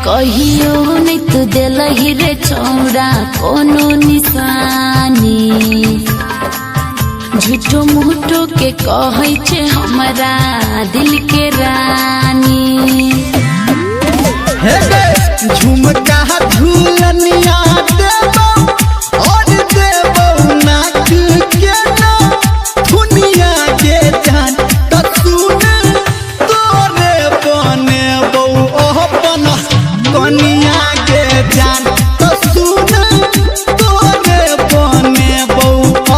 कहियो नहीं तो दिलही रे छौड़ा कोनो निशानी झूठो मूठो के कहै छे हमरा दिल के रानी। हे गे झुमका झूलनिया देबो और देबो नाक के ना दुनिया के जान त सुन तोरे बनेबो अपन कनिया के जान त सुन तोरे बनेबो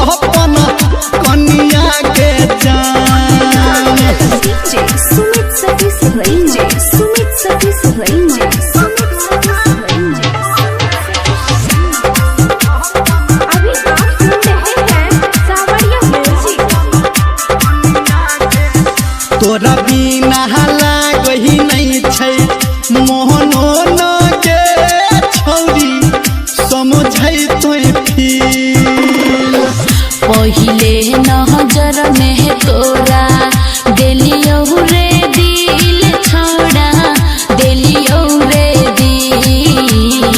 अपन कनिया के जान। सुमित सतीश रंजे सुमित सतीश रंजे अभी आप सुन रहे हैं सावरिया म्यूजिक। तोरा बिना लागही नहीं छै मोहनो न के छौरी समझै तोय फील पहिले नजर में तोरा दिलियो रे दिल छोड़ा दिलियो रे दिल।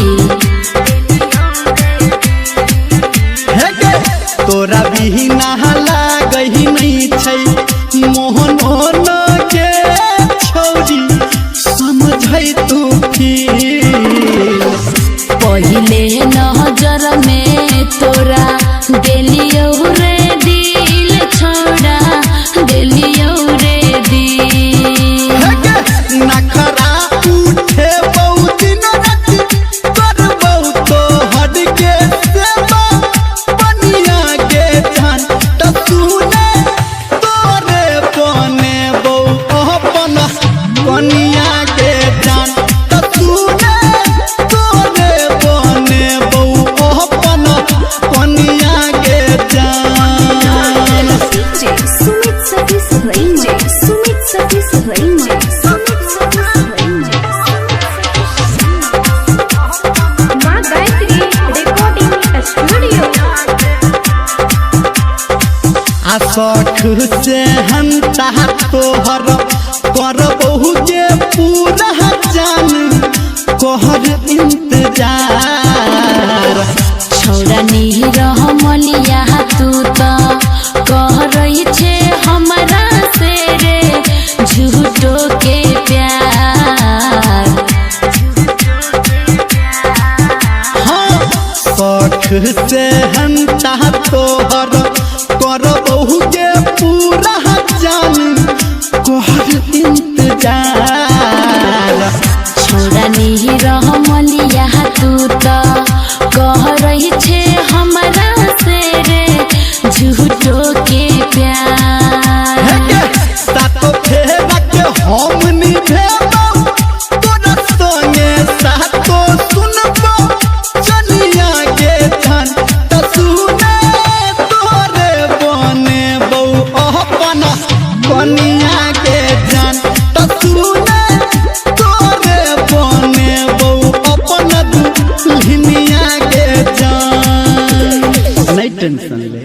हे गे तोरा बिना लागही नहीं छै मोहनो न के छौरी समझै तू फील पहिले नजर में तोरा दिलियो रे दिल छोड़ा दिलियो रे दिल। हे गे नखरा उठे बहुत दिन राति करबौ तो हट के सेवा बनिया के जान त सुने तोरे बनेबौ अपन कनिया के जान त सुने तोरे बनेबौ अपन कनिया के जान। सुमित सतीश रंजे सुमित सतीश रंजे सुमित सतीश रंजे मां गायत्री रिकॉर्डिंग स्टूडियो। आशख से हम तोहर करबहु जे पूरा जान कहर इंतजार। छौड़ा नहीं रह मलिया तू तो कह रही छे हमरा से रे झूठो के प्यार। हाँ शौख से हम तोहर करबहु जे पूरा जान कहर इंतजार। छौड़ा नहीं रह मलिया तू तो कह रही छे हमरा से रे झूठो के प्यार। हे गे सातो फेरा के हम निभेबौ तोरा संगे सातो सुनबौ चलिया के जान त सुने तोरे बनेबौ अपन कनिया के जान त सुने तोरे बनेबौ अपन दुल्हनिया के जान। नहीं टेंशन ले।